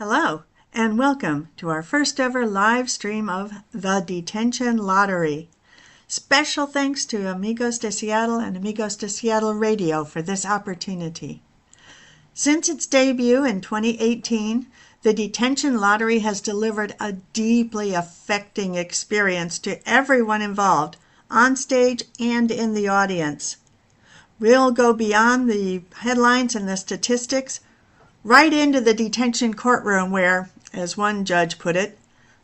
Hello, and welcome to our first ever live stream of the Detention Lottery. Special thanks to Amigos de Seattle and Amigos de Seattle Radio for this opportunity. Since its debut in 2018, the Detention Lottery has delivered a deeply affecting experience to everyone involved, on stage and in the audience. We'll go beyond the headlines and the statistics, right into the detention courtroom where, as one judge put it,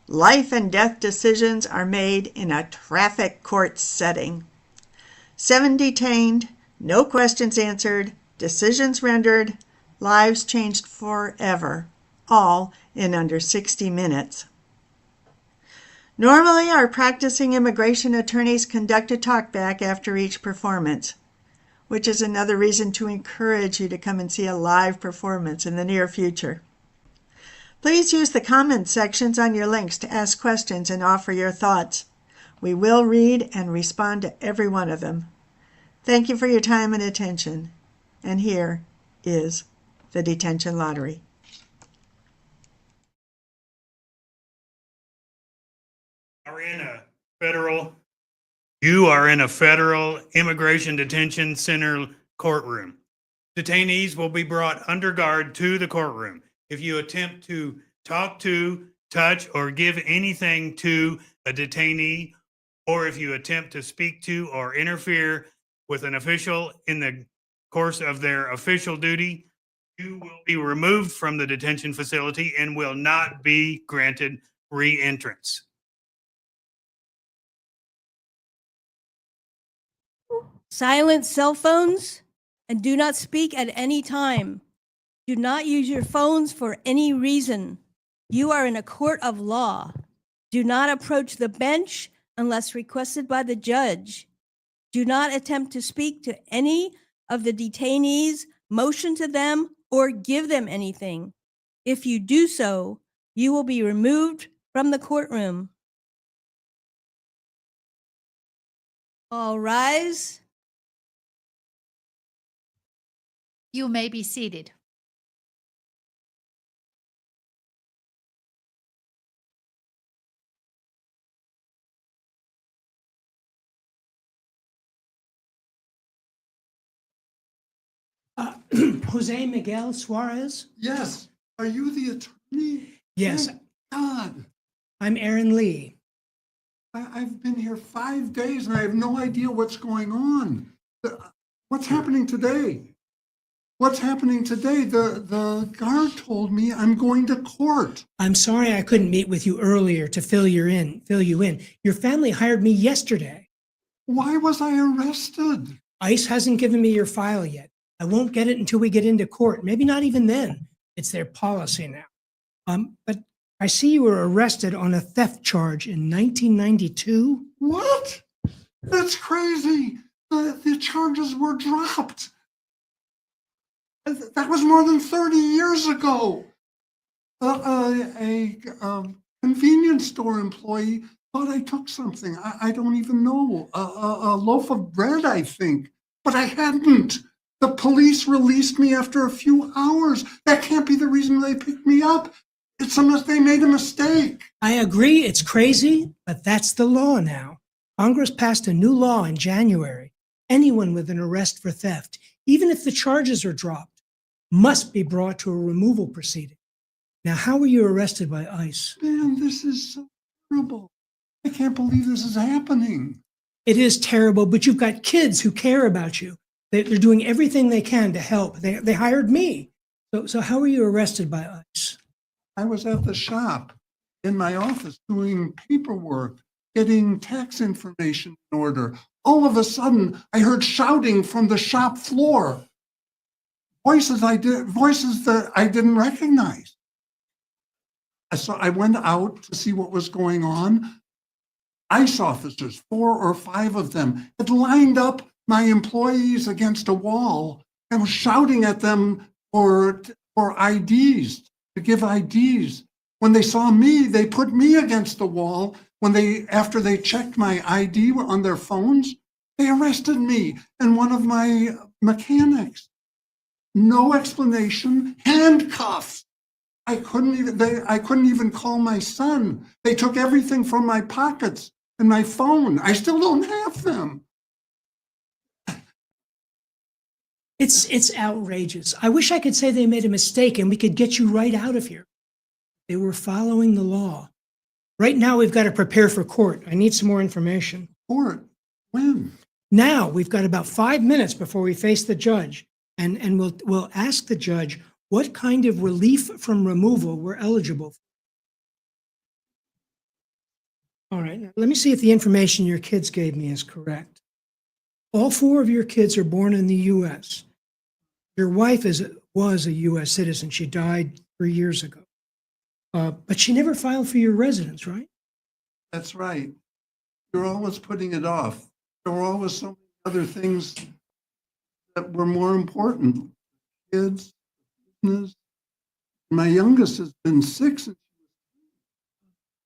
life and death decisions are made in a traffic court setting. 7 detained, no questions answered, decisions rendered, lives changed forever, all in under 60 minutes. Normally, our practicing immigration attorneys conduct a talkback after each performance, which is another reason to encourage you to come and see a live performance in the near future. Please use the comment sections on your links to ask questions and offer your thoughts. We will read and respond to every one of them. Thank you for your time and attention. And here is the Detention Lottery. You are in a federal immigration detention center courtroom. Detainees will be brought under guard to the courtroom. If you attempt to talk to, touch, or give anything to a detainee, or if you attempt to speak to or interfere with an official in the course of their official duty, you will be removed from the detention facility and will not be granted re-entrance. Silence cell phones and do not speak at any time. Do not use your phones for any reason. You are in a court of law. Do not approach the bench unless requested by the judge. Do not attempt to speak to any of the detainees, motion to them, or give them anything. If you do so, you will be removed from the courtroom. All rise. You may be seated. Jose Miguel Suarez? Yes. Are you the attorney? Yes. Thank God. I'm Aaron Lee. I've been here 5 days and I have no idea what's going on. What's happening today? What's happening today? The guard told me I'm going to court. I'm sorry I couldn't meet with you earlier to fill you in. Your family hired me yesterday. Why was I arrested? ICE hasn't given me your file yet. I won't get it until we get into court. Maybe not even then. It's their policy now. But I see you were arrested on a theft charge in 1992. What? That's crazy. The charges were dropped. That was more than 30 years ago. A convenience store employee thought I took something. I don't even know. A loaf of bread, I think. But I hadn't. The police released me after a few hours. That can't be the reason they picked me up. It's unless they made a mistake. I agree it's crazy, but that's the law now. Congress passed a new law in January. Anyone with an arrest for theft, even if the charges are dropped, must be brought to a removal proceeding. Now, how were you arrested by ICE? Man, this is so terrible. I can't believe this is happening. It is terrible, but you've got kids who care about you. They're doing everything they can to help. They hired me. So how were you arrested by ICE? I was at the shop in my office doing paperwork, getting tax information in order. All of a sudden, I heard shouting from the shop floor. Voices that I didn't recognize. So I went out to see what was going on. ICE officers, 4 or 5 of them, had lined up my employees against a wall and was shouting at them for IDs, to give IDs. When they saw me, they put me against the wall. After they checked my ID on their phones, they arrested me and one of my mechanics. No explanation, handcuffs. I couldn't even call my son. They took everything from my pockets and my phone. I still don't have them. It's outrageous. I wish I could say they made a mistake and we could get you right out of here. They were following the law. Right now, we've got to prepare for court. I need some more information. Court? When? Now, we've got about 5 minutes before we face the judge, and we'll ask the judge what kind of relief from removal we're eligible for. All right, now, let me see if the information your kids gave me is correct. All 4 of your kids are born in the U.S. Your wife was a U.S. citizen. She died 3 years ago. But she never filed for your residence, right? That's right. You're always putting it off. There were always so many other things that were more important. Kids, business. My youngest has been 6.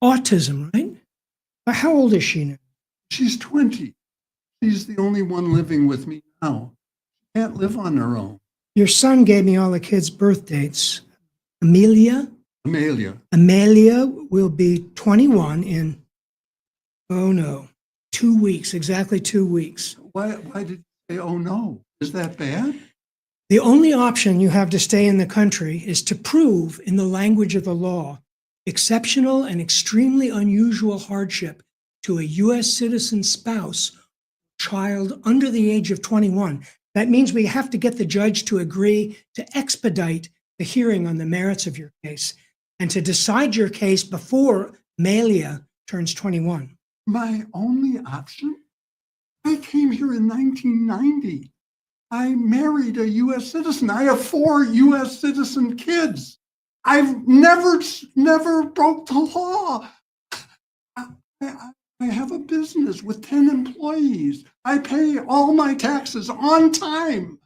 Autism, right? How old is she now? She's 20. She's the only one living with me now. She can't live on her own. Your son gave me all the kids' birth dates. Amelia will be 21 in, 2 weeks, exactly 2 weeks. Why did you say, oh no? Is that bad? The only option you have to stay in the country is to prove, in the language of the law, exceptional and extremely unusual hardship to a U.S. citizen spouse, child under the age of 21. That means we have to get the judge to agree to expedite the hearing on the merits of your case and to decide your case before Amelia turns 21. My only option? I came here in 1990. I married a U.S. citizen. I have 4 U.S. citizen kids. I've never broke the law. I have a business with 10 employees. I pay all my taxes on time.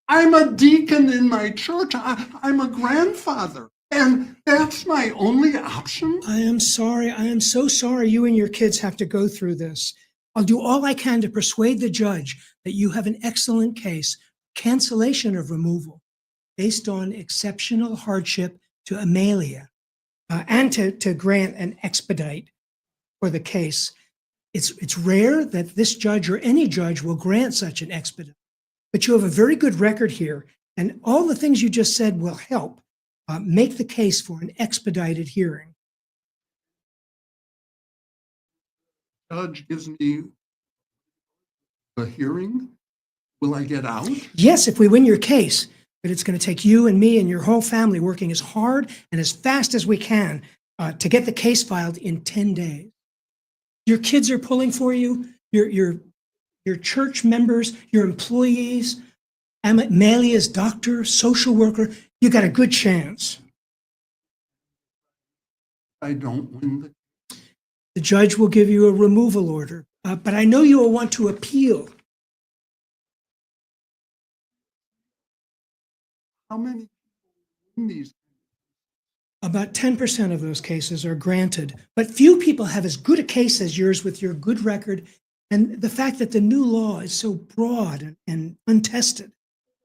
I'm a deacon in my church. I'm a grandfather. And that's my only option? I am sorry. I am so sorry you and your kids have to go through this. I'll do all I can to persuade the judge that you have an excellent case, cancellation of removal, based on exceptional hardship to Amelia, and to grant an expedite for the case. It's rare that this judge or any judge will grant such an expedite, but you have a very good record here, and all the things you just said will help make the case for an expedited hearing. Judge gives me a hearing. Will I get out? Yes, if we win your case, but it's going to take you and me and your whole family working as hard and as fast as we can to get the case filed in 10 days. Your kids are pulling for you, your church members, your employees, Amelia's doctor, social worker. You got a good chance. I don't win The judge will give you a removal order, but I know you will want to appeal. How many people win these? About 10% of those cases are granted, but few people have as good a case as yours with your good record and the fact that the new law is so broad and untested.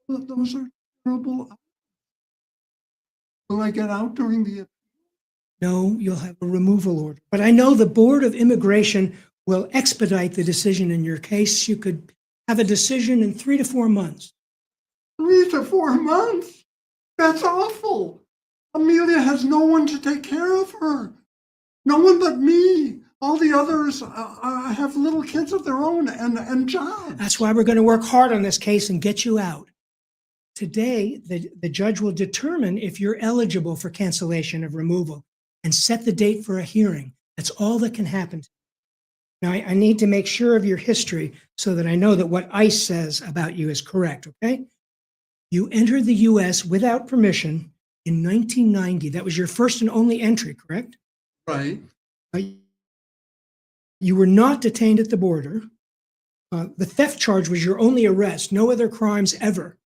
Those are terrible. Will I get out during the? No, you'll have a removal order. But I know the Board of Immigration will expedite the decision in your case. You could have a decision in 3 to 4 months. 3 to 4 months? That's awful. Amelia has no one to take care of her. No one but me. All the others have little kids of their own and jobs. That's why we're going to work hard on this case and get you out. Today, the judge will determine if you're eligible for cancellation of removal and set the date for a hearing. That's all that can happen. Now, I need to make sure of your history so that I know that what ICE says about you is correct, okay? You entered the U.S. without permission in 1990. That was your first and only entry, correct? Right. You were not detained at the border. The theft charge was your only arrest, no other crimes ever.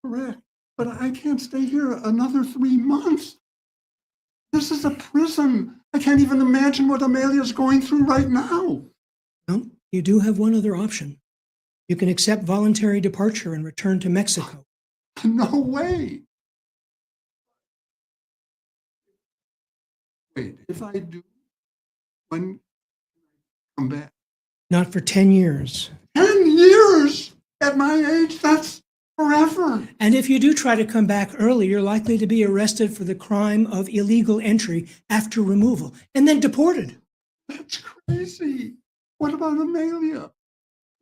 Correct. But I can't stay here another 3 months. This is a prison. I can't even imagine what Amelia's going through right now. No, you do have one other option. You can accept voluntary departure and return to Mexico. No way. Wait, if I do, when come back? Not for 10 years. 10 years at my age, that's forever. And if you do try to come back early, you're likely to be arrested for the crime of illegal entry after removal and then deported. That's crazy. What about Amelia?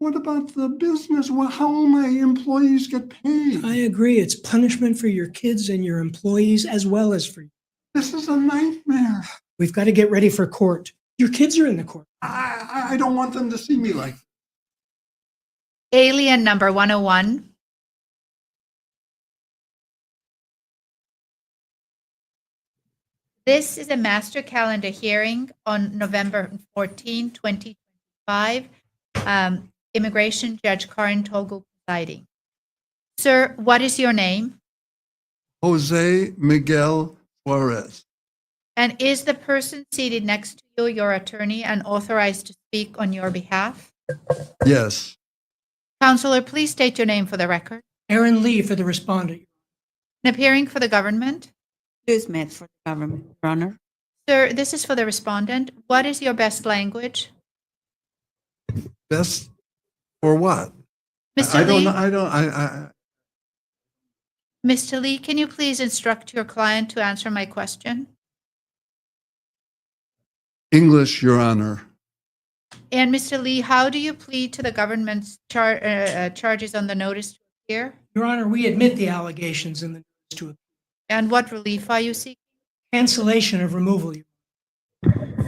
What about the business? Well, how will my employees get paid? I agree. It's punishment for your kids and your employees as well as for you. This is a nightmare. We've got to get ready for court. Your kids are in the court. I don't want them to see me like this. Alien number 101. This is a master calendar hearing on November 14, 2025. Immigration Judge Karin Togel presiding. Sir, what is your name? Jose Miguel Suarez. And is the person seated next to you your attorney and authorized to speak on your behalf? Yes. Counselor, please state your name for the record. Aaron Lee for the respondent. And appearing for the government. Lou Smith for the government, Your Honor. Sir, this is for the respondent. What is your best language? Best for what? Mr. Lee, Mr. Lee, can you please instruct your client to answer my question? English, Your Honor. And Mr. Lee, how do you plead to the government's charges on the notice to appear? Your Honor, we admit the allegations in the notice to appear. And what relief are you seeking? Cancellation of removal.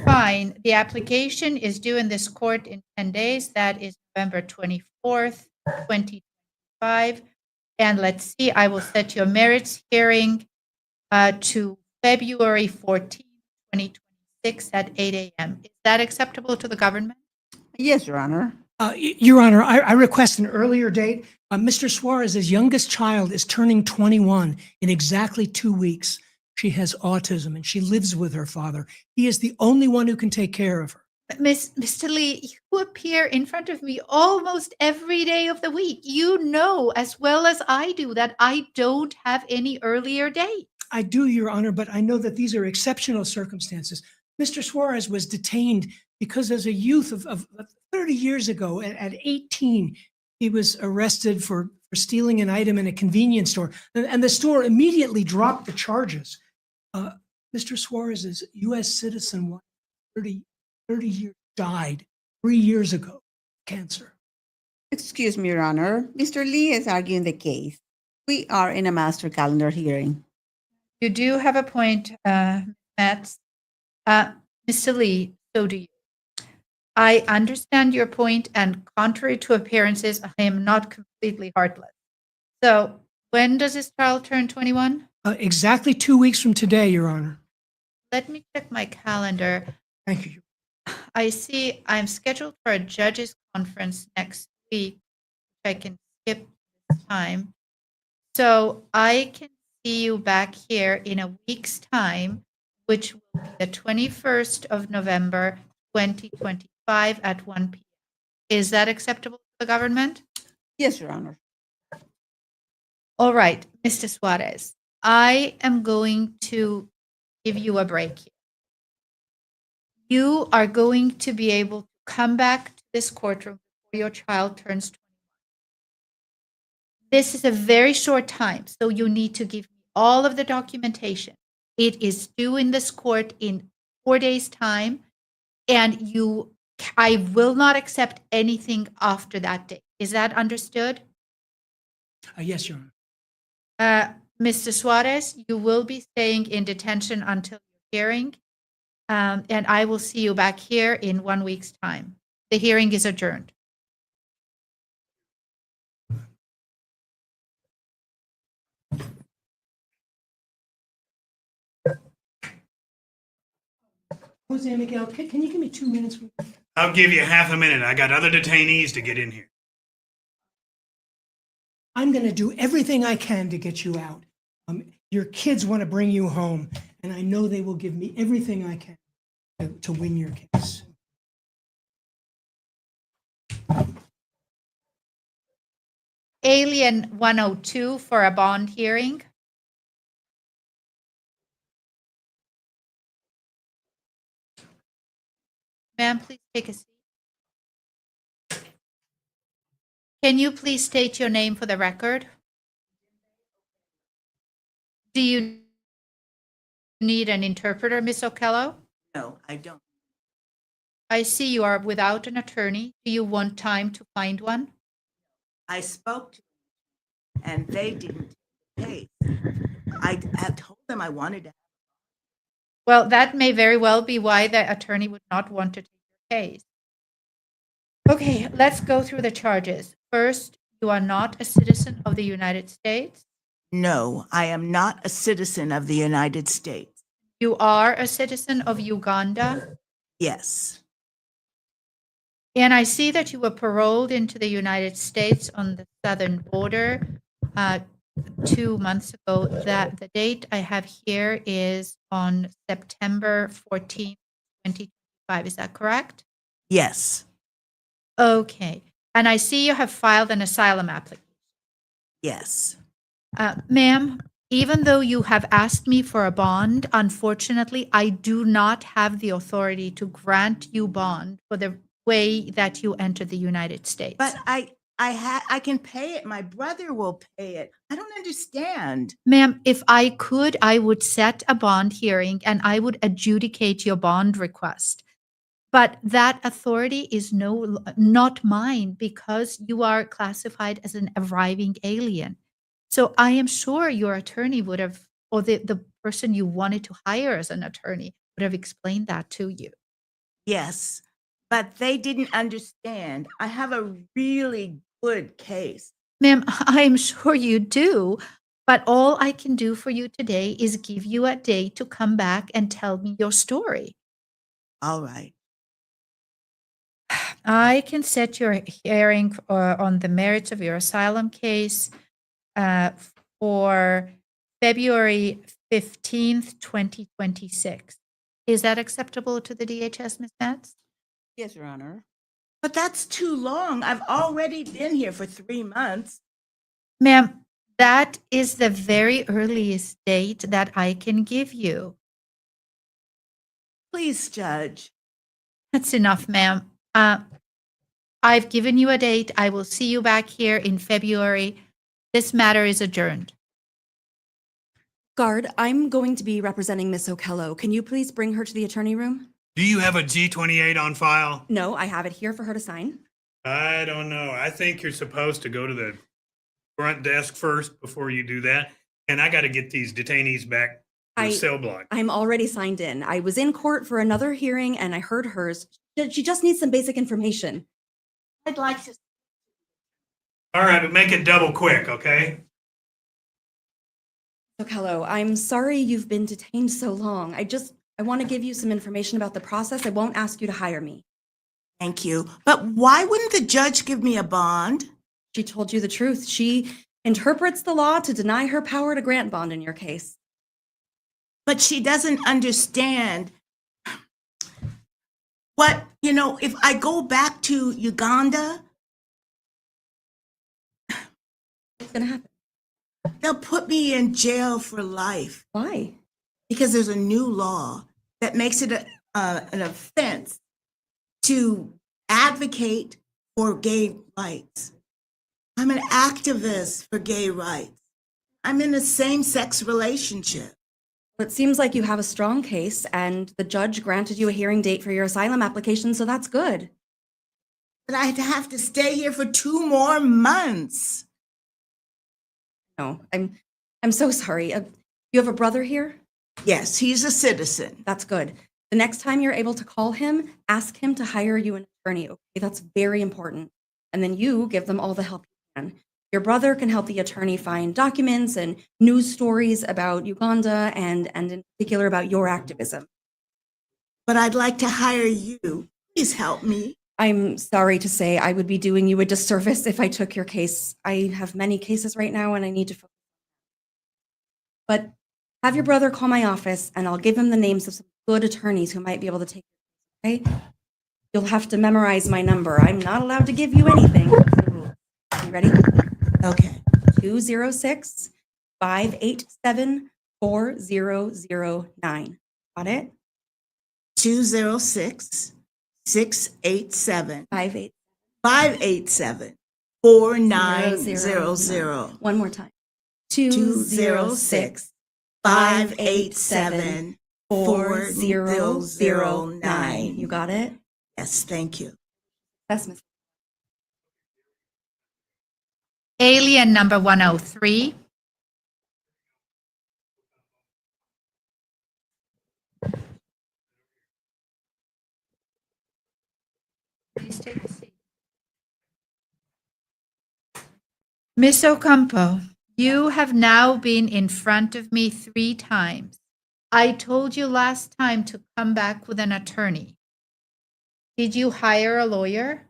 Fine. The application is due in this court in 10 days. That is November 24th, 2025. And let's see, I will set your merits hearing to February 14th, 2026 at 8 a.m. Is that acceptable to the government? Yes, Your Honor. Your Honor, I request an earlier date. Mr. Suarez's youngest child is turning 21 in exactly 2 weeks. She has autism and she lives with her father. He is the only one who can take care of her. Mr. Lee, you appear in front of me almost every day of the week. You know as well as I do that I don't have any earlier date. I do, Your Honor, but I know that these are exceptional circumstances. Mr. Suarez was detained because as a youth of 30 years ago, at 18, he was arrested for stealing an item in a convenience store. And the store immediately dropped the charges. Mr. Suarez is U.S. citizen, 30 years, died 3 years ago, cancer. Excuse me, Your Honor. Mr. Lee is arguing the case. We are in a master calendar hearing. You do have a point, Metz. Mr. Lee, so do you. I understand your point, and contrary to appearances, I am not completely heartless. So, when does this child turn 21? Exactly 2 weeks from today, Your Honor. Let me check my calendar. Thank you. I see I'm scheduled for a judges conference next week. I can skip this time. So I can see you back here in a week's time, which will be the 21st of November, 2025 at 1 p.m. Is that acceptable to the government? Yes, Your Honor. All right, Mr. Suarez, I am going to give you a break here. You are going to be able to come back to this courtroom before your child turns 21. This is a very short time, so you need to give me all of the documentation. It is due in this court in 4 days' time, and I will not accept anything after that date. Is that understood? Yes, Your Honor. Mr. Suarez, you will be staying in detention until your hearing, and I will see you back here in 1 week's time. The hearing is adjourned. Jose Miguel, can you give me 2 minutes? I'll give you half a minute. I got other detainees to get in here. I'm going to do everything I can to get you out. Your kids want to bring you home, and I know they will give me everything I can to win your case. Alien 102 for a bond hearing. Ma'am, please take a seat. Can you please state your name for the record? Do you need an interpreter, Ms. Okello? No, I don't. I see you are without an attorney. Do you want time to find one? I spoke to them and they didn't take the case. I told them I wanted to. Well, that may very well be why the attorney would not want to take your case. Okay, let's go through the charges. First, you are not a citizen of the United States. No, I am not a citizen of the United States. You are a citizen of Uganda. Yes, And I see that you were paroled into the United States on the southern border 2 months ago. That the date I have here is on September 14th, 2025. Is that correct? yes, Okay. And I see you have filed an asylum application. yes. Ma'am, even though you have asked me for a bond, unfortunately, I do not have the authority to grant you bond for the way that you entered the United States. But I can pay it. My brother will pay it. I don't understand. Ma'am, if I could, I would set a bond hearing and I would adjudicate your bond request. But that authority is not mine because you are classified as an arriving alien. So I am sure your attorney would have, or the person you wanted to hire as an attorney would have explained that to you. Yes, but they didn't understand. I have a really good case. Ma'am, I am sure you do. But all I can do for you today is give you a day to come back and tell me your story. All right. I can set your hearing on the merits of your asylum case for February 15th, 2026. Is that acceptable to the DHS, Ms. Metz? Yes, Your Honor. But that's too long. I've already been here for 3 months. Ma'am, that is the very earliest date that I can give you. Please, Judge. That's enough, ma'am. I've given you a date. I will see you back here in February. This matter is adjourned. Guard, I'm going to be representing Miss Okello. Can you please bring her to the attorney room? Do you have a G28 on file? No, I have it here for her to sign. I don't know. I think you're supposed to go to the front desk first before you do that. And I got to get these detainees back to the cell block. I'm already signed in. I was in court for another hearing and I heard hers. She just needs some basic information. I'd like to. All right, but make it double quick, okay? Okello, I'm sorry you've been detained so long. I want to give you some information about the process. I won't ask you to hire me. Thank you. But why wouldn't the judge give me a bond? She told you the truth. She interprets the law to deny her power to grant bond in your case. But she doesn't understand what, if I go back to Uganda, What's going to happen? they'll put me in jail for life Why? because there's a new law that makes it an offense to advocate for gay rights. I'm an activist for gay rights. I'm in a same-sex relationship. Well, it seems like you have a strong case, and the judge granted you a hearing date for your asylum application, so that's good. But I'd have to stay here for 2 more months. No, I'm so sorry. You have a brother here? Yes, he's a citizen. That's good. The next time you're able to call him, ask him to hire you an attorney. Okay, that's very important. And then you give them all the help you can. Your brother can help the attorney find documents and news stories about Uganda and in particular about your activism. But I'd like to hire you. Please help me. I'm sorry to say I would be doing you a disservice if I took your case. I have many cases right now and I need to focus. But have your brother call my office and I'll give him the names of some good attorneys who might be able to take it. Okay? You'll have to memorize my number. I'm not allowed to give you anything. You ready? Okay. 206-587-4009. Got it? 206 687 58 587 4900 009. One more time. 206 587 4009. You got it? Yes, thank you. That's Miss. Alien number 103. Please take a seat. Miss Ocampo, you have now been in front of me 3 times. I told you last time to come back with an attorney. Did you hire a lawyer?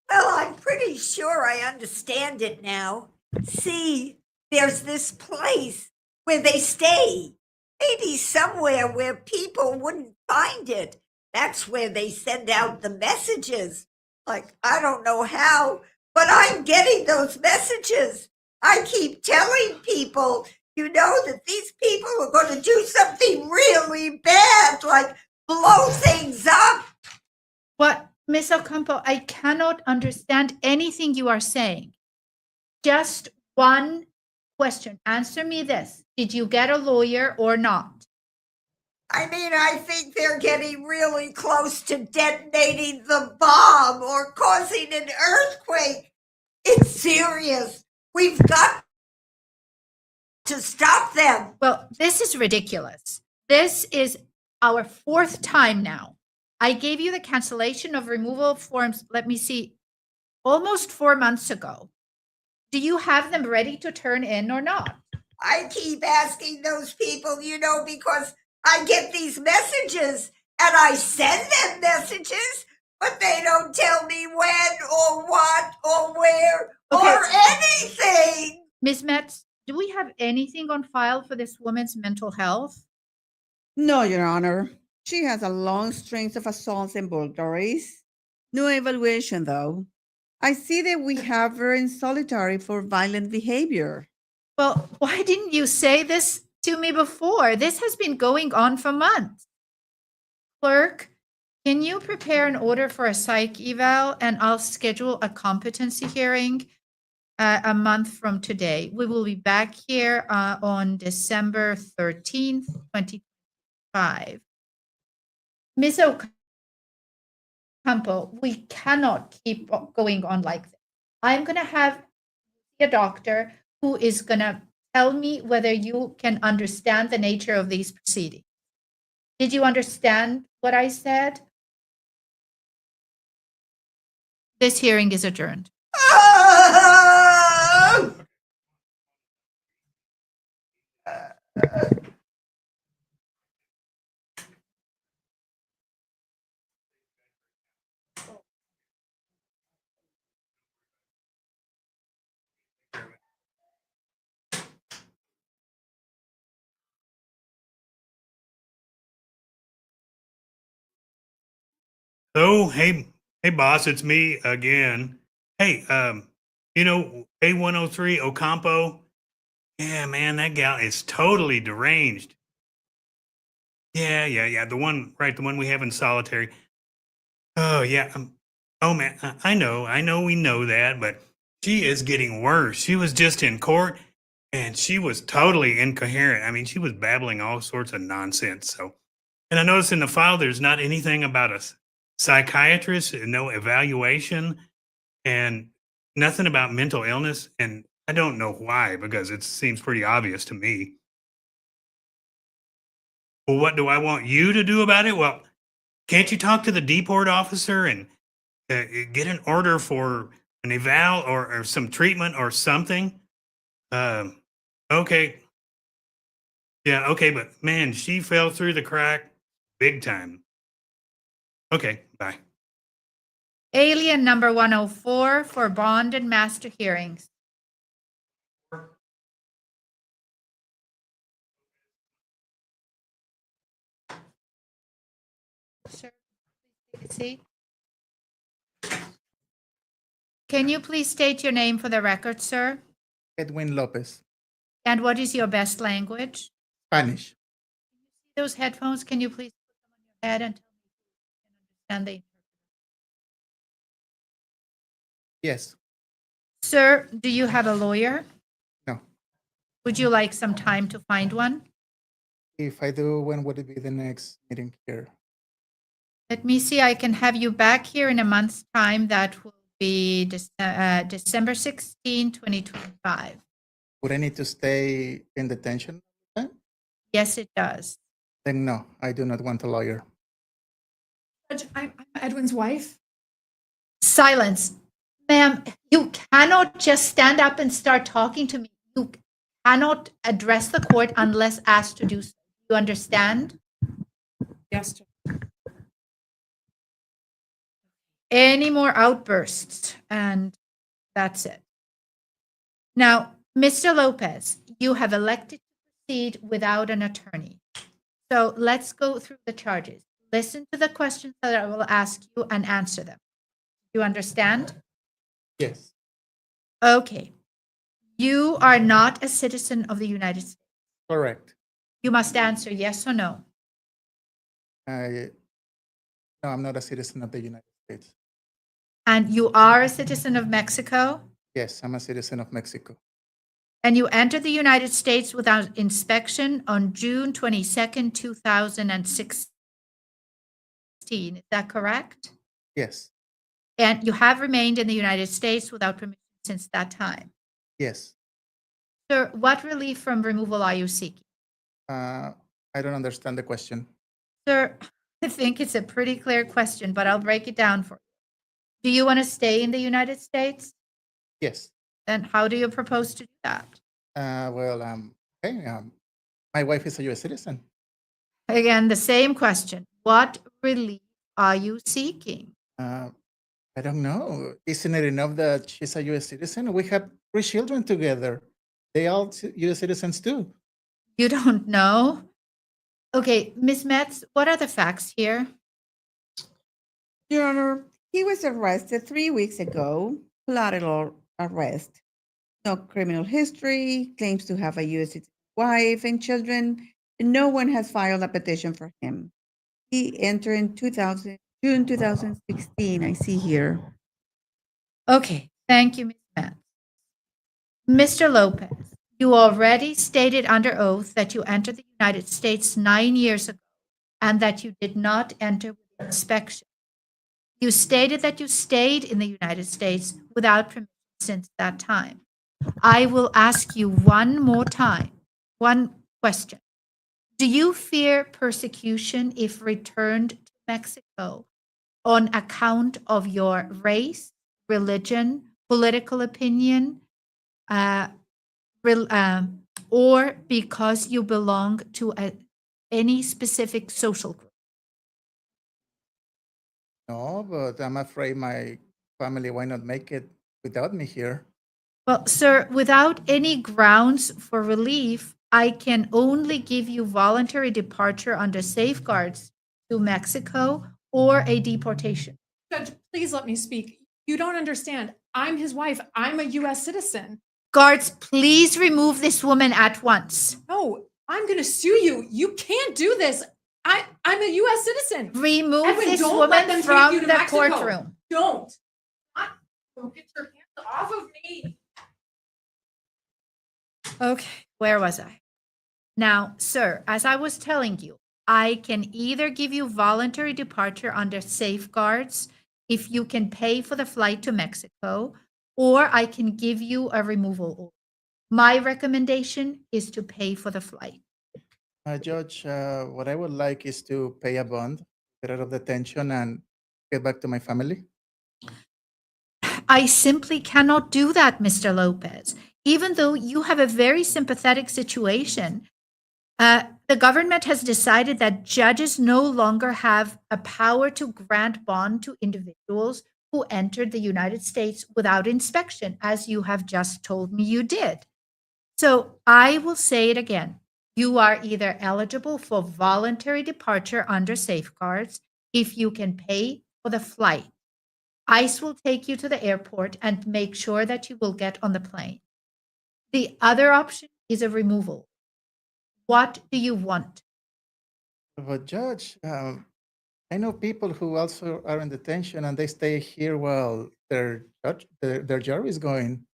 Well, I'm pretty sure I understand it now. See, there's this place where they stay. Maybe somewhere where people wouldn't find it. That's where they send out the messages. Like, I don't know how, but I'm getting those messages. I keep telling people, that these people are going to do something really bad, like blow things up. What, Miss Ocampo, I cannot understand anything you are saying. Just one question. Answer me this. Did you get a lawyer or not? I mean, I think they're getting really close to detonating the bomb or causing an earthquake. It's serious. We've got to stop them. Well, this is ridiculous. This is our 4th time now. I gave you the cancellation of removal forms, let me see, almost 4 months ago. Do you have them ready to turn in or not? I keep asking those people, because I get these messages and I send them messages, but they don't tell me when or what or where or anything. Ms. Metz, do we have anything on file for this woman's mental health? No, Your Honor. She has a long string of assaults and burglaries. No evaluation, though. I see that we have her in solitary for violent behavior. Well, why didn't you say this to me before? This has been going on for months. Clerk, can you prepare an order for a psych eval and I'll schedule a competency hearing a month from today. We will be back here on December 13th, 2025. Ms. Ocampo, we cannot keep going on like this. I'm going to have a doctor who is going to tell me whether you can understand the nature of these proceedings. Did you understand what I said? This hearing is adjourned. So, hey, boss, it's me again. Hey, A103 Ocampo. Yeah, man, that gal is totally deranged. Yeah. The one we have in solitary. Oh, yeah. Oh, man, I know we know that, but she is getting worse. She was just in court and she was totally incoherent. I mean, she was babbling all sorts of nonsense. So, and I noticed in the file, there's not anything about a psychiatrist, no evaluation, and nothing about mental illness. And I don't know why, because it seems pretty obvious to me. Well, what do I want you to do about it? Well, can't you talk to the deport officer and get an order for an eval or some treatment or something? Okay. Yeah, okay, but man, she fell through the crack big time. Okay, bye. Alien number 104 for bond and master hearings. Sir, please take a seat. Can you please state your name for the record, sir? Edwin Lopez, And what is your best language? Spanish. Those headphones, can you please put them on your head and tell me if you can understand the. Yes. Sir, do you have a lawyer? No. Would you like some time to find one? If I do, when would it be the next meeting here? Let me see. I can have you back here in a month's time. That will be December 16, 2025. Would I need to stay in detention? Yes, it does. Then no, I do not want a lawyer. Judge, I'm Edwin's wife. Silence. Ma'am, you cannot just stand up and start talking to me. You cannot address the court unless asked to do so. You understand? Yes, Judge. Any more outbursts? And that's it. Now, Mr. Lopez, you have elected to proceed without an attorney. So let's go through the charges. Listen to the questions that I will ask you and answer them. You understand? Yes. Okay. You are not a citizen of the United States. Correct. You must answer yes or no. No, I'm not a citizen of the United States. And you are a citizen of Mexico? Yes, I'm a citizen of Mexico. And you entered the United States without inspection on June 22nd, 2016. Is that correct? Yes. And you have remained in the United States without permission since that time. Yes. Sir, what relief from removal are you seeking? I don't understand the question. Sir, I think it's a pretty clear question, but I'll break it down for you. Do you want to stay in the United States? Yes. Then how do you propose to do that? Okay. My wife is a U.S. citizen. Again, the same question. What relief are you seeking? I don't know. Isn't it enough that she's a U.S. citizen? We have 3 children together. They all U.S. citizens too. You don't know? Okay, Ms. Metz, what are the facts here? Your Honor, he was arrested 3 weeks ago, collateral arrest. No criminal history, claims to have a U.S. wife and children, and no one has filed a petition for him. He entered in June 2016, I see here. Okay, thank you, Ms. Metz. Mr. Lopez, you already stated under oath that you entered the United States 9 years ago and that you did not enter with inspection. You stated that you stayed in the United States without permission since that time. I will ask you one more time, one question. Do you fear persecution if returned to Mexico on account of your race, religion, political opinion, or because you belong to any specific social group? No, but I'm afraid my family why not make it without me here. Well, sir, without any grounds for relief, I can only give you voluntary departure under safeguards to Mexico or a deportation. Judge, please let me speak. You don't understand. I'm his wife. I'm a U.S. citizen. Guards, please remove this woman at once. No, I'm going to sue you. You can't do this. I'm a U.S. citizen. Remove Edwin, this don't let woman them take from you to the Mexico. courtroom. Don't. Get your hands off of me. Okay, where was I? Now, sir, as I was telling you, I can either give you voluntary departure under safeguards if you can pay for the flight to Mexico, or I can give you a removal order. My recommendation is to pay for the flight. Judge, what I would like is to pay a bond, get out of detention, and get back to my family. I simply cannot do that, Mr. Lopez. Even though you have a very sympathetic situation, the government has decided that judges no longer have a power to grant bond to individuals who entered the United States without inspection, as you have just told me you did. So I will say it again. You are either eligible for voluntary departure under safeguards if you can pay for the flight. ICE will take you to the airport and make sure that you will get on the plane. The other option is a removal. What do you want? But Judge, I I know people who also are in detention and they stay here while their jury is going.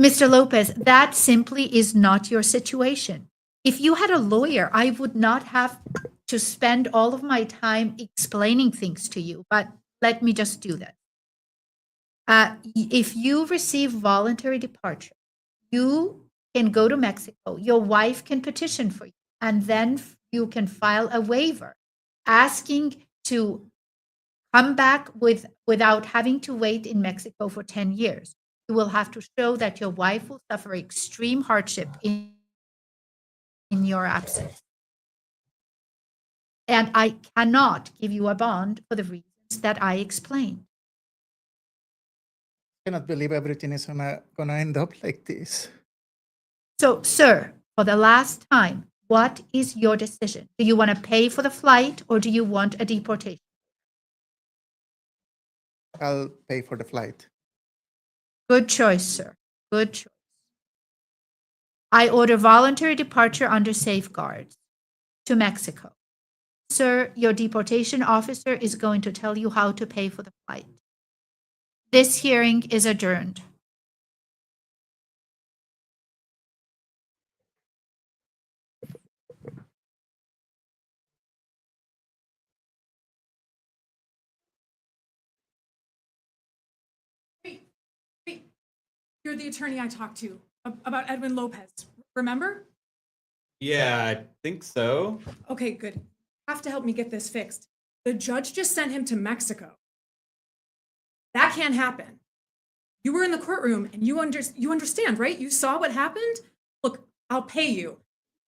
Mr. Lopez, that simply is not your situation. If you had a lawyer, I would not have to spend all of my time explaining things to you, but let me just do that. If you receive voluntary departure, you can go to Mexico. Your wife can petition for you, and then you can file a waiver asking to come back without having to wait in Mexico for 10 years. You will have to show that your wife will suffer extreme hardship in your absence. And I cannot give you a bond for the reasons that I explained. I cannot believe everything is gonna end up like this. So, sir, for the last time, what is your decision? Do you want to pay for the flight or do you want a deportation? I'll pay for the flight. Good choice, sir. Good choice. I order voluntary departure under safeguards to Mexico. Sir, your deportation officer is going to tell you how to pay for the flight. This hearing is adjourned. Wait, you're the attorney I talked to about Edwin Lopez, remember? Yeah, I think so. Okay, good. Have to help me get this fixed. The judge just sent him to Mexico. That can't happen. You were in the courtroom and you understand, right? You saw what happened? Look, I'll pay you.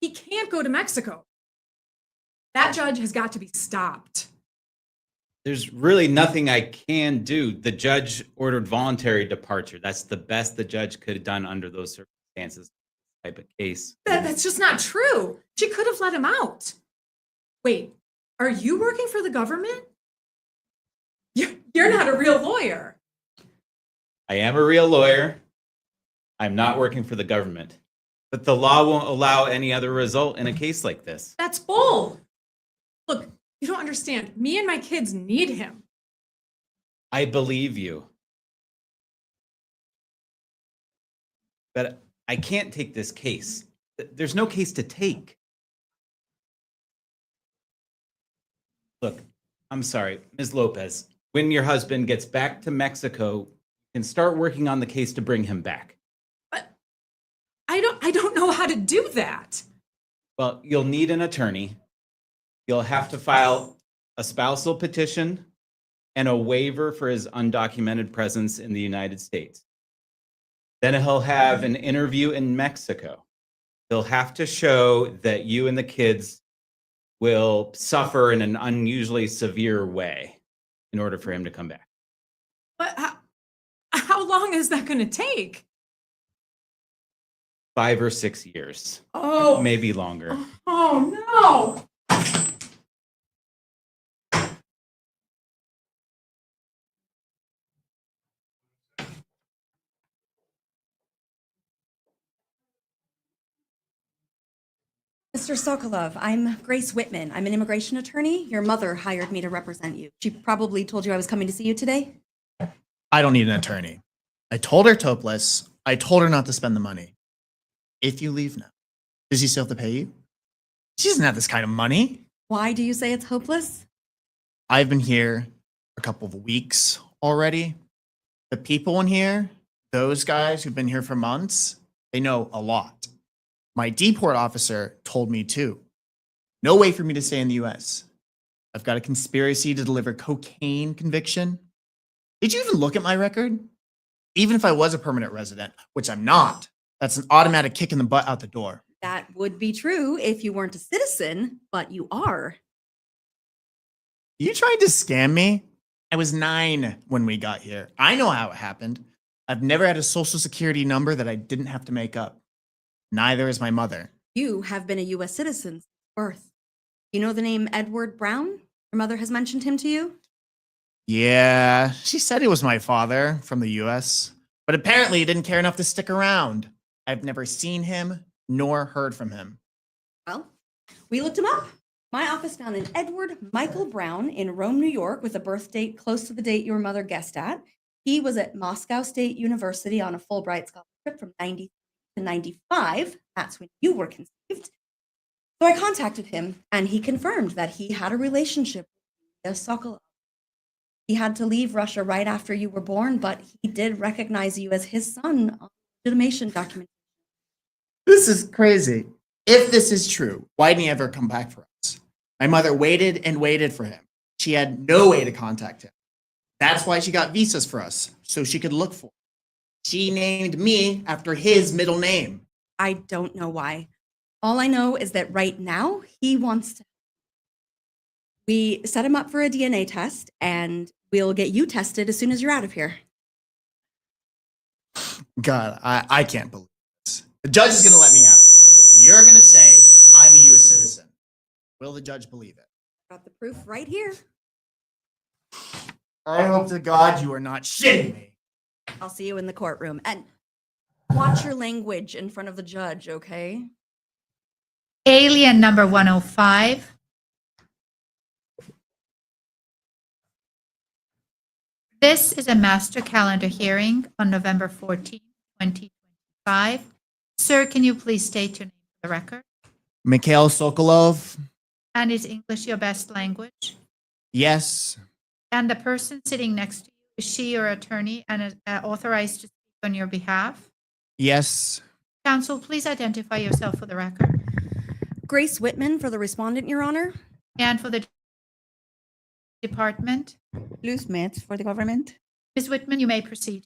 He can't go to Mexico. That judge has got to be stopped. There's really nothing I can do. The judge ordered voluntary departure. That's the best the judge could have done under those circumstances type of case. That's just not true. She could have let him out. Wait, are you working for the government? You're not a real lawyer. I am a real lawyer. I'm not working for the government. But the law won't allow any other result in a case like this. That's bull. Look, you don't understand. Me and my kids need him. I believe you. But I can't take this case. There's no case to take. Look, I'm sorry, Ms. Lopez. When your husband gets back to Mexico, you can start working on the case to bring him back. But I don't know how to do that. Well, you'll need an attorney. You'll have to file a spousal petition and a waiver for his undocumented presence in the United States. Then he'll have an interview in Mexico. He'll have to show that you and the kids will suffer in an unusually severe way in order for him to come back. But how long is that going to take? 5 or 6 years. Oh. Maybe longer. Oh, no. Mr. Sokolov, I'm Grace Whitman. I'm an immigration attorney. Your mother hired me to represent you. She probably told you I was coming to see you today. I don't need an attorney. I told her Topeless. I told her not to spend the money. If you leave now, does he still have to pay you? She doesn't have this kind of money. Why do you say it's hopeless? I've been here a couple of weeks already. The people in here, those guys who've been here for months, they know a lot. My deport officer told me too. No way for me to stay in the US. I've got a conspiracy to deliver cocaine conviction. Did you even look at my record? Even if I was a permanent resident, which I'm not, that's an automatic kick in the butt out the door. That would be true if you weren't a citizen, but you are. You tried to scam me? I was 9 when we got here. I know how it happened. I've never had a social security number that I didn't have to make up. Neither is my mother. You have been a US citizen since birth. You know the name Edward Brown? Your mother has mentioned him to you? Yeah, she said he was my father from the US, but apparently he didn't care enough to stick around. I've never seen him nor heard from him. Well, we looked him up. My office found an Edward Michael Brown in Rome, New York, with a birth date close to the date your mother guessed at. He was at Moscow State University on a Fulbright scholarship from 90 to 95. That's when you were conceived. So I contacted him, and he confirmed that he had a relationship with Sokolov. He had to leave Russia right after you were born, but he did recognize you as his son on legitimation document. This is crazy. If this is true, why didn't he ever come back for us? My mother waited and waited for him. She had no way to contact him. That's why she got visas for us, so she could look for him. She named me after his middle name. I don't know why. All I know is that right now he wants to. We set him up for a DNA test, and we'll get you tested as soon as you're out of here. God, I can't believe this. The judge is going to let me out. You're going to say I'm a U.S. citizen. Will the judge believe it? Got the proof right here. I hope to God you are not shitting me. I'll see you in the courtroom. And watch your language in front of the judge, okay? Alien number 105. This is a master calendar hearing on November 14, 2025. Sir, can you please state your name for the record? Mikhail Sokolov? And is English your best language? Yes. And the person sitting next to you, is she your attorney and is authorized to speak on your behalf? Yes. Counsel, please identify yourself for the record. Grace Whitman for the respondent, Your Honor. And for the department? Lou Smith for the government. Ms. Whitman, you may proceed.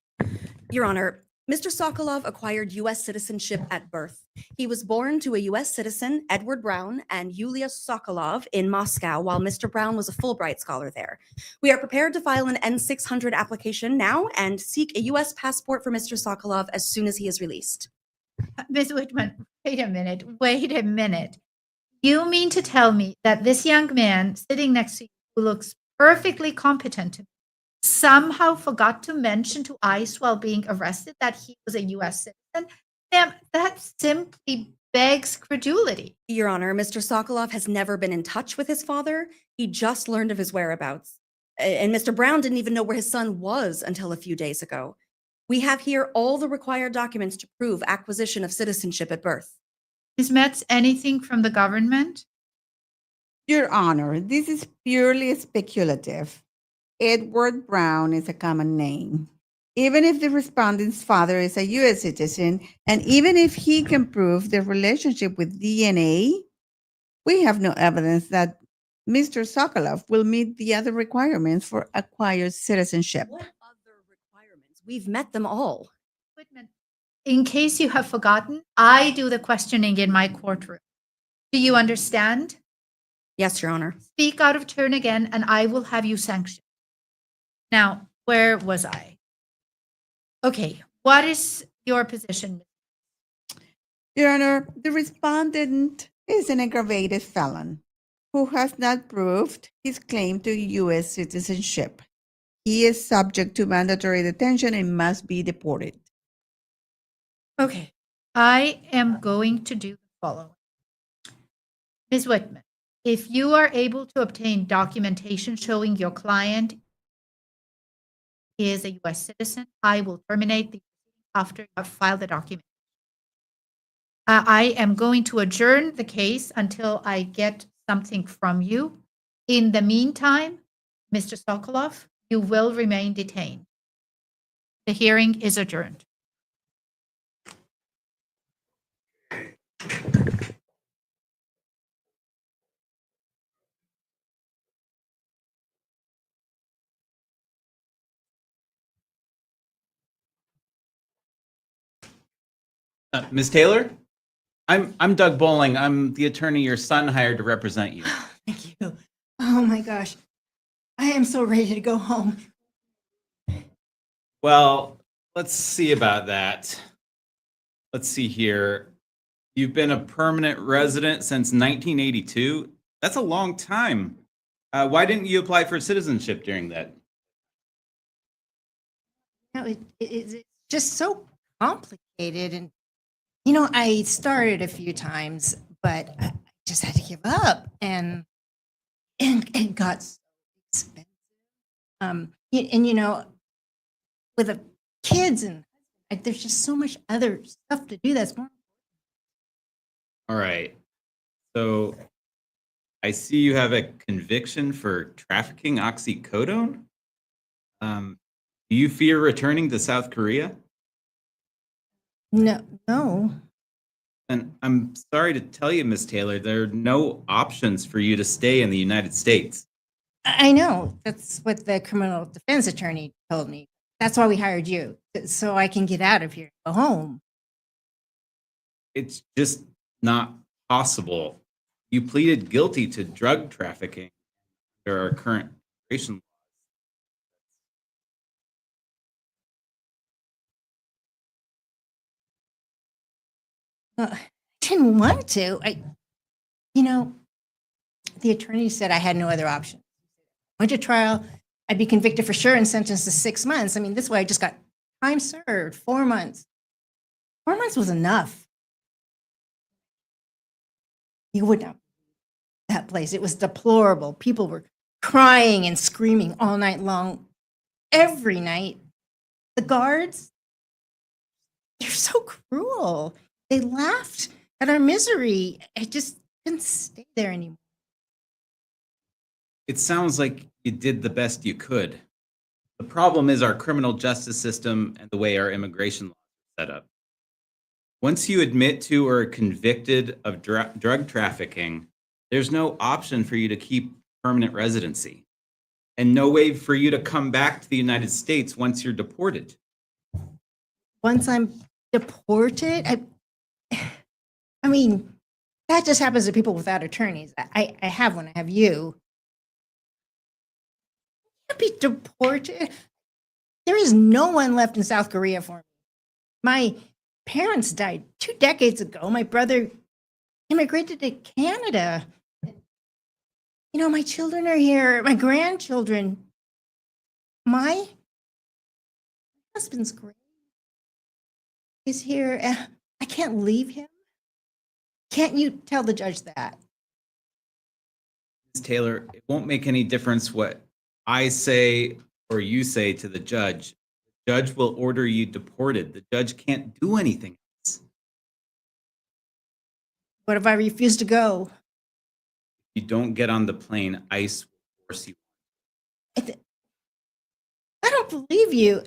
Your Honor, Mr. Sokolov acquired U.S. citizenship at birth. He was born to a U.S. citizen, Edward Brown, and Yulia Sokolov in Moscow, while Mr. Brown was a Fulbright scholar there. We are prepared to file an N-600 application now and seek a U.S. passport for Mr. Sokolov as soon as he is released. Ms. Whitman, wait a minute. You mean to tell me that this young man sitting next to you who looks perfectly competent to me somehow forgot to mention to ICE while being arrested that he was a U.S. citizen? Ma'am, that simply begs credulity. Your Honor, Mr. Sokolov has never been in touch with his father. He just learned of his whereabouts. And Mr. Brown didn't even know where his son was until a few days ago. We have here all the required documents to prove acquisition of citizenship at birth. Ms. Metz, anything from the government? Your Honor, this is purely speculative. Edward Brown is a common name. Even if the respondent's father is a U.S. citizen, and even if he can prove the relationship with DNA, we have no evidence that Mr. Sokolov will meet the other requirements for acquired citizenship. What other requirements? We've met them all. Whitman, in case you have forgotten, I do the questioning in my courtroom. Do you understand? Yes, Your Honor. Speak out of turn again, and I will have you sanctioned. Now, where was I? Okay, what is your position? Your Honor, the respondent is an aggravated felon who has not proved his claim to U.S. citizenship. He is subject to mandatory detention and must be deported. Okay, I am going to do the following. Ms. Whitman, if you are able to obtain documentation showing your client is a U.S. citizen, I will terminate the after you have filed the document. I am going to adjourn the case until I get something from you. In the meantime, Mr. Sokolov, you will remain detained. The hearing is adjourned. Ms. Taylor? I'm Doug Bowling. I'm the attorney your son hired to represent you. Thank you. Oh my gosh. I am so ready to go home. Well, let's see about that. Let's see here. You've been a permanent resident since 1982. That's a long time. Why didn't you apply for citizenship during that? It's just so complicated. And, I started a few times, but I just had to give up. And and it got so expensive. And you know, with the kids and there's just so much other stuff to do that's more. All right. So I see you have a conviction for trafficking oxycodone. Do you fear returning to South Korea? No. And I'm sorry to tell you, Miss Taylor, there are no options for you to stay in the United States. I know. That's what the criminal defense attorney told me. That's why we hired you, so I can get out of here, go home. It's just not possible. You pleaded guilty to drug trafficking under our current immigration I didn't want to. The attorney said I had no other option. Went to trial. I'd be convicted for sure and sentenced to 6 months. I mean, this way I just got time served, 4 months. 4 months was enough. You would not. That place, it was deplorable. People were crying and screaming all night long, every night. The guards, they're so cruel. They laughed at our misery. I just couldn't stay there anymore. It sounds like you did the best you could. The problem is our criminal justice system and the way our immigration laws are set up. Once you admit to or are convicted of drug trafficking, there's no option for you to keep permanent residency and no way for you to come back to the United States once you're deported. Once I'm deported, I mean, that just happens to people without attorneys. I have one. I have you. I can't be deported. There is no one left in South Korea for me. My parents died 2 decades ago. My brother immigrated to Canada. You know, my children are here, my grandchildren. My husband's grave is here. I can't leave him. Can't you tell the judge that? Ms. Taylor, it won't make any difference what I say or you say to the judge. The judge will order you deported. The judge can't do anything else. What if I refuse to go? If you don't get on the plane, ICE will force you. I don't believe you.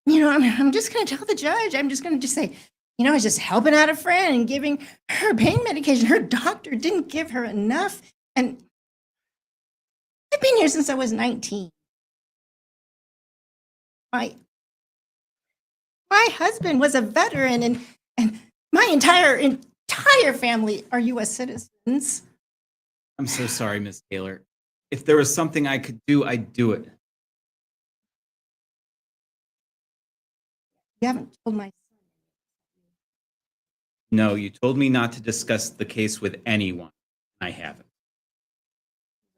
You know, I'm just going to tell the judge. I'm just going to say, you know, I was just helping out a friend and giving her pain medication. Her doctor didn't give her enough. And I've been here since I was 19. My husband was a veteran, and my entire family are U.S. citizens. I'm so sorry, Miss Taylor. If there was something I could do, I'd do it. You haven't told my son. No, you told me not to discuss the case with anyone. I haven't.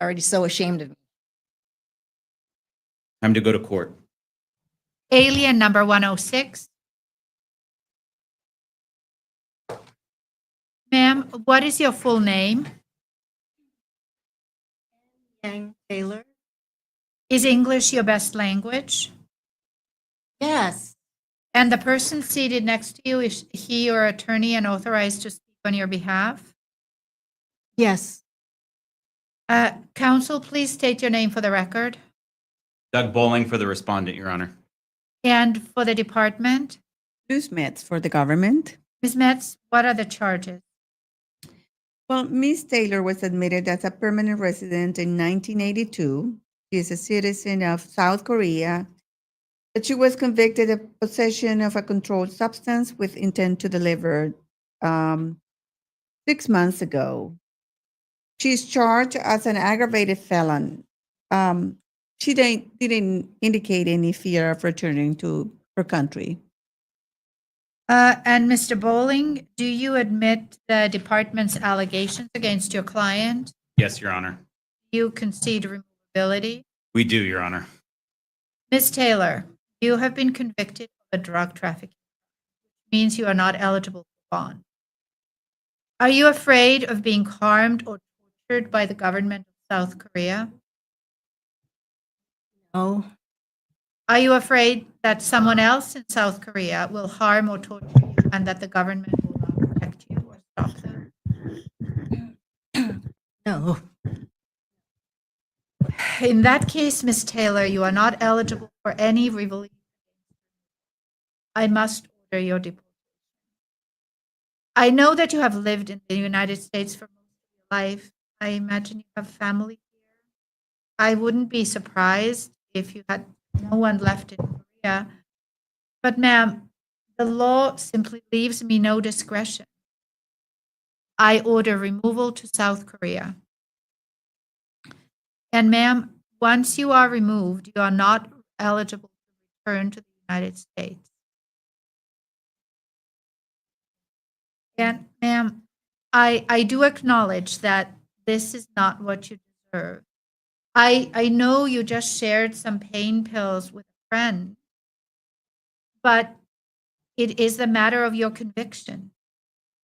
Already so ashamed of me. Time to go to court. Alien number 106. Ma'am, what is your full name? Yang Taylor? Is English your best language? Yes. And the person seated next to you, is he your attorney and authorized to speak on your behalf? Yes. Counsel, please state your name for the record. Doug Bowling for the respondent, Your Honor. And for the department? Luz Metz for the government. Ms. Metz, what are the charges? Well, Ms. Taylor was admitted as a permanent resident in 1982. She is a citizen of South Korea, but she was convicted of possession of a controlled substance with intent to deliver 6 months ago. She's charged as an aggravated felon. She didn't indicate any fear of returning to her country. And Mr. Bowling, do you admit the department's allegations against your client? Yes, Your Honor. You concede removability? We do, Your Honor. Ms. Taylor, you have been convicted of a drug trafficking, which means you are not eligible for bond. Are you afraid of being harmed or tortured by the government of South Korea? No. Are you afraid that someone else in South Korea will harm or torture you and that the government will not protect you or stop them? No. In that case, Miss Taylor, you are not eligible for any relief. I must order your deportation. I know that you have lived in the United States for most of your life. I imagine you have family here. I wouldn't be surprised if you had no one left in Korea. But ma'am, the law simply leaves me no discretion. I order removal to South Korea. And ma'am, once you are removed, you are not eligible to return to the United States. And ma'am, I do acknowledge that this is not what you deserve. I know you just shared some pain pills with a friend, but it is the matter of your conviction.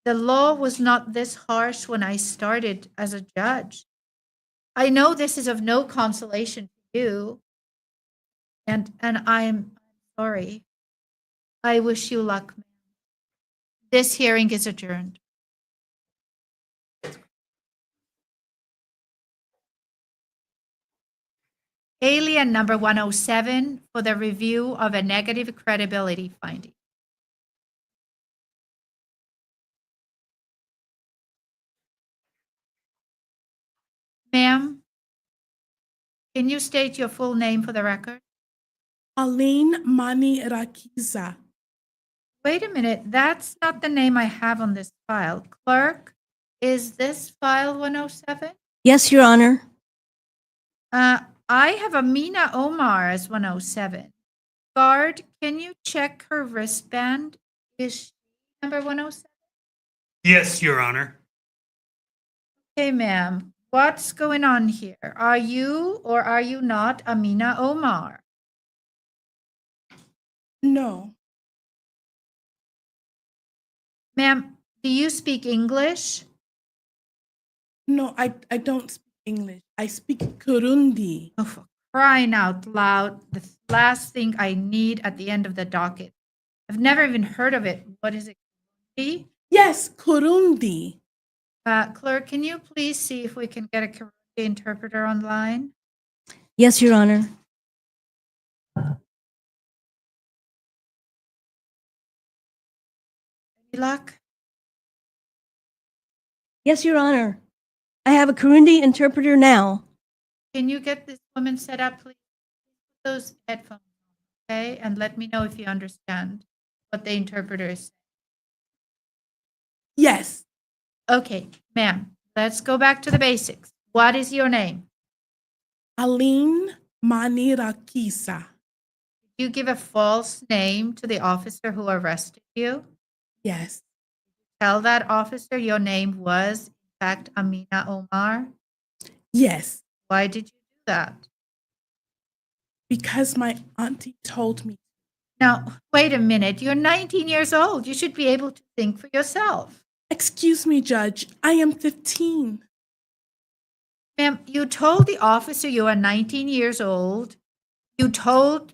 The law was not this harsh when I started as a judge. I know this is of no consolation to you, and I'm sorry. I wish you luck, ma'am. This hearing is adjourned. Alien number 107 for the review of a negative credibility finding. Ma'am, can you state your full name for the record? Aline Mani Rakiza. Wait a minute, that's not the name I have on this file. Clerk, is this file 107? Yes, Your Honor. I have Amina Omar as 107. Guard, can you check her wristband? Is she number 107? Yes, Your Honor. Hey, ma'am, what's going on here? Are you or are you not Amina Omar? No. Ma'am, do you speak English? No, I don't speak English. I speak Kurundi. Oh, for crying out loud, the last thing I need at the end of the docket. I've never even heard of it. What is it? Yes, Kurundi. Clerk, can you please see if we can get a Kirundi interpreter online? Yes, Your Honor. Any luck? Yes, Your Honor. I have a Kurundi interpreter now. Can you get this woman set up, please? Put those headphones on, okay? And let me know if you understand what the interpreter is saying. Yes. Okay, ma'am, let's go back to the basics. What is your name? Aline Mani Rakiza. Did you give a false name to the officer who arrested you? Yes. Tell that officer your name was, in fact, Amina Omar? Yes. Why did you do that? Because my auntie told me. Now, wait a minute. You're 19 years old. You should be able to think for yourself. Excuse me, Judge. I am 15. Ma'am, you told the officer you are 19 years old. You told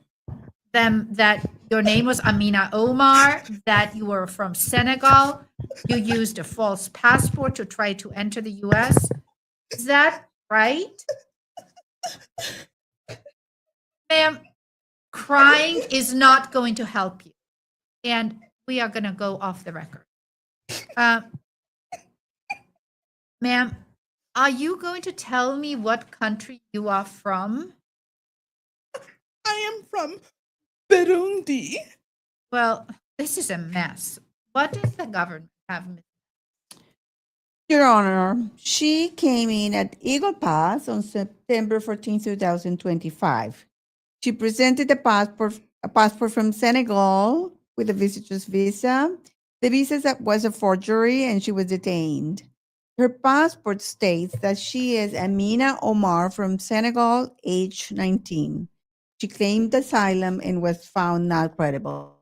them that your name was Amina Omar, that you were from Senegal. You used a false passport to try to enter the US. Is that right? Ma'am, crying is not going to help you. And we are going to go off the record. Ma'am, are you going to tell me what country you are from? I am from Burundi. Well, this is a mess. What does the government have? Your Honor, she came in at Eagle Pass on September 14, 2025. She presented a passport from Senegal with a visitor's visa. The visa was a forgery and she was detained. Her passport states that she is Amina Omar from Senegal, age 19. She claimed asylum and was found not credible.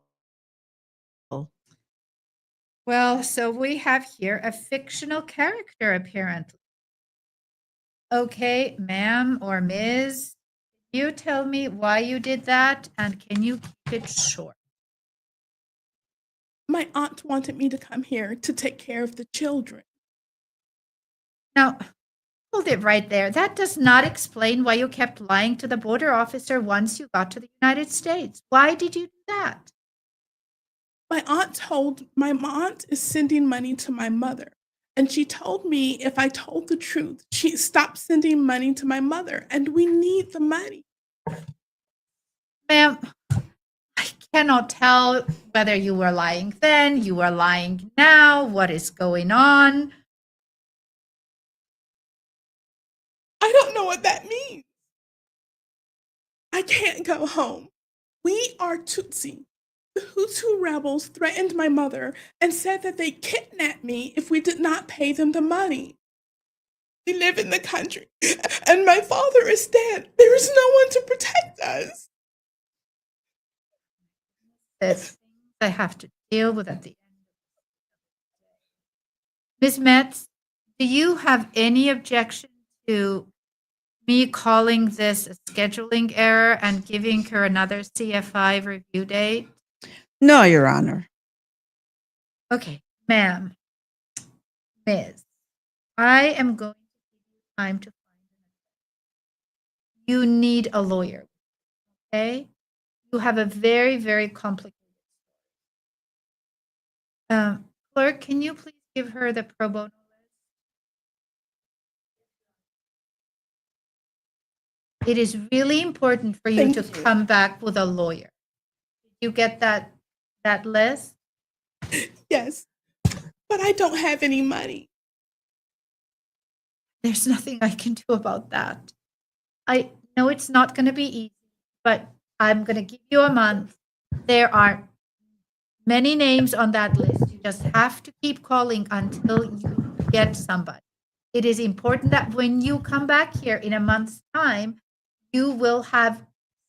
Well, so we have here a fictional character, apparently. Okay, ma'am or Ms., you tell me why you did that, and can you keep it short? My aunt wanted me to come here to take care of the children. Now, hold it right there. That does not explain why you kept lying to the border officer once you got to the United States. Why did you do that? My aunt is sending money to my mother. And she told me if I told the truth, she'd stop sending money to my mother. And we need the money. Ma'am, I cannot tell whether you were lying then, you were lying now, what is going on. I don't know what that means. I can't go home. We are Tutsi. The Hutu rebels threatened my mother and said that they'd kidnap me if we did not pay them the money. We live in the country, and my father is dead. There is no one to protect us. There's things I have to deal with at the end. Ms. Metz, do you have any objection to me calling this a scheduling error and giving her another CFI review date? No, Your Honor. Okay, ma'am, Ms., I am going to give you time to find an attorney. You need a lawyer, okay? You have a very, very complicated story. Clerk, can you please give her the pro bono list? It is really important for you to come back with a lawyer. Did you get that list? Yes, but I don't have any money. There's nothing I can do about that. I know it's not going to be easy, but I'm going to give you a month. There are many names on that list. You just have to keep calling until you get somebody. It is important that when you come back here in a month's time, you will have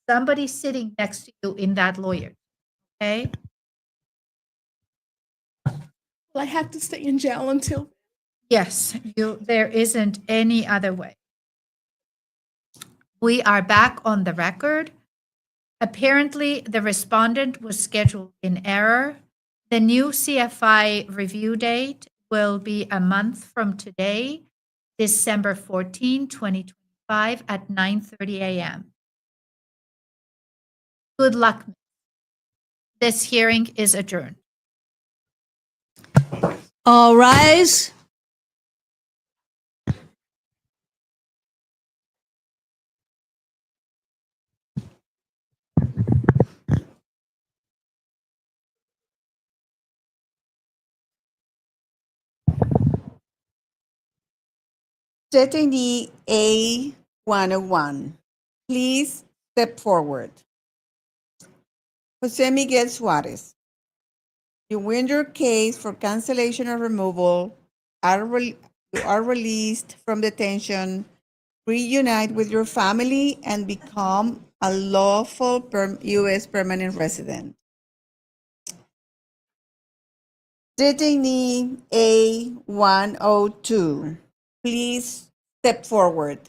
somebody sitting next to you in that lawyer. Okay? Will I have to stay in jail until? Yes, there isn't any other way. We are back on the record. Apparently, the respondent was scheduled in error. The new CFI review date will be a month from today, December 14, 2025 at 9:30 a.m. Good luck. This hearing is adjourned. All rise. Detainee A101, please step forward. Jose Miguel Suarez, you win your case for cancellation or removal. You are released from detention, reunite with your family, and become a lawful U.S. permanent resident. Detainee A102, please step forward.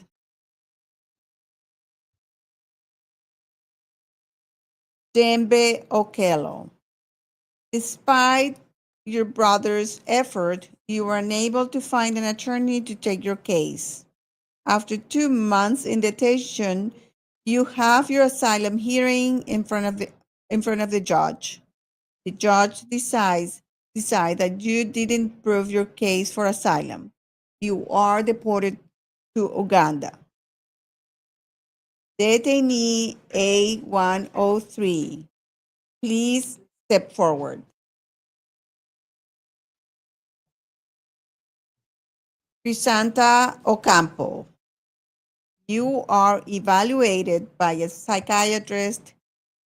Dembe Okello, despite your brother's effort, you were unable to find an attorney to take your case. After 2 months in detention, you have your asylum hearing in front of the judge. The judge decide that you didn't prove your case for asylum. You are deported to Uganda. Detainee A103, please step forward. Crisanta Ocampo, you are evaluated by a psychiatrist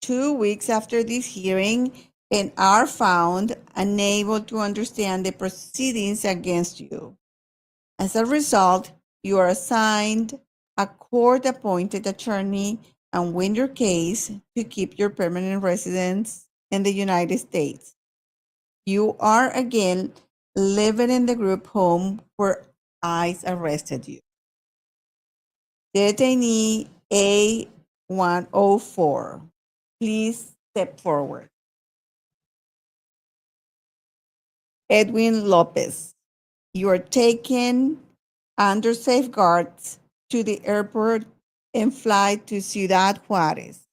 2 weeks after this hearing and are found unable to understand the proceedings against you. As a result, you are assigned a court-appointed attorney and win your case to keep your permanent residence in the United States. You are again living in the group home where ICE arrested you. Detainee A104, please step forward. Edwin Lopez, you are taken under safeguards to the airport and fly to Ciudad Juarez.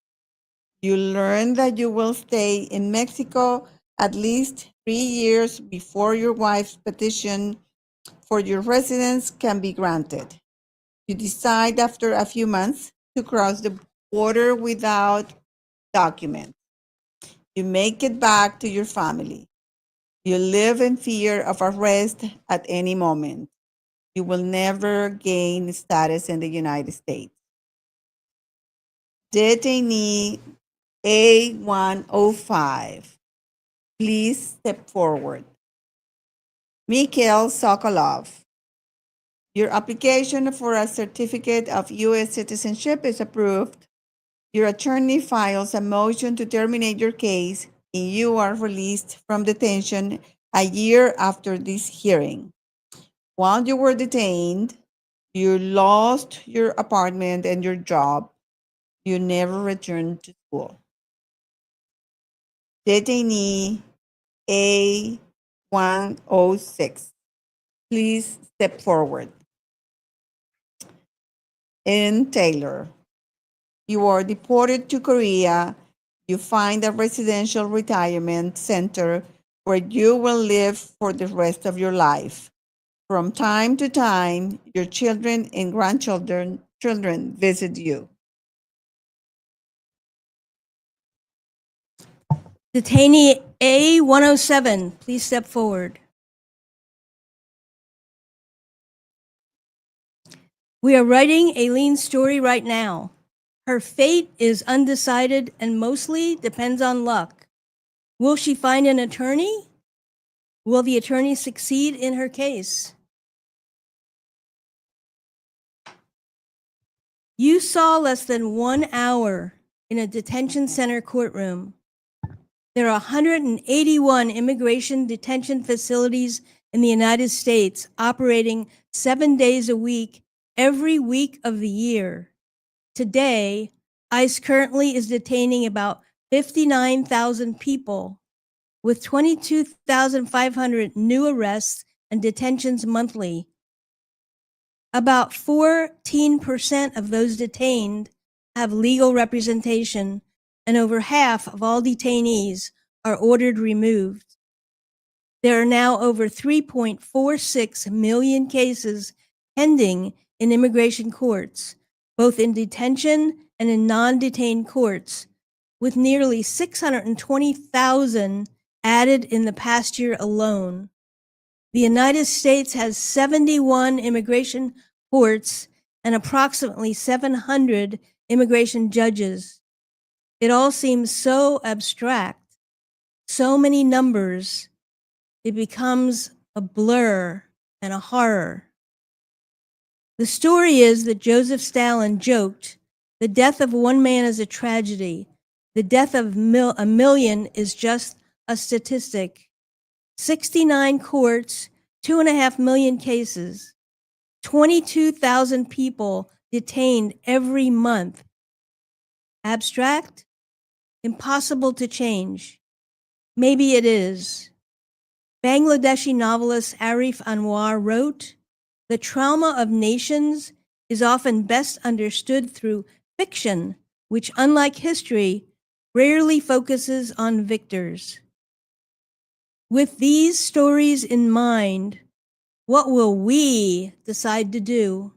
You learn that you will stay in Mexico at least 3 years before your wife's petition for your residence can be granted. You decide after a few months to cross the border without documents. You make it back to your family. You live in fear of arrest at any moment. You will never gain status in the United States. Detainee A105, please step forward. Mikhail Sokolov, your application for a certificate of U.S. citizenship is approved. Your attorney files a motion to terminate your case, and you are released from detention a year after this hearing. While you were detained, you lost your apartment and your job. You never returned to school. Detainee A106, please step forward. In Taylor, you are deported to Korea. You find a residential retirement center where you will live for the rest of your life. From time to time, your children and grandchildren visit you. Detainee A107, please step forward. We are writing Aileen's story right now. Her fate is undecided and mostly depends on luck. Will she find an attorney? Will the attorney succeed in her case? You saw less than 1 hour in a detention center courtroom. There are 181 immigration detention facilities in the United States operating 7 days a week, every week of the year. Today, ICE currently is detaining about 59,000 people, with 22,500 new arrests and detentions monthly. About 14% of those detained have legal representation, and over half of all detainees are ordered removed. There are now over 3.46 million cases pending in immigration courts, both in detention and in non-detained courts, with nearly 620,000 added in the past year alone. The United States has 71 immigration courts and approximately 700 immigration judges. It all seems so abstract, so many numbers, it becomes a blur and a horror. The story is that Joseph Stalin joked, "The death of one man is a tragedy. The death of a million is just a statistic." 69 courts, 2.5 million cases, 22,000 people detained every month. Abstract? Impossible to change. Maybe it is. Bangladeshi novelist Arif Anwar wrote, "The trauma of nations is often best understood through fiction, which, unlike history, rarely focuses on victors." With these stories in mind, what will we decide to do?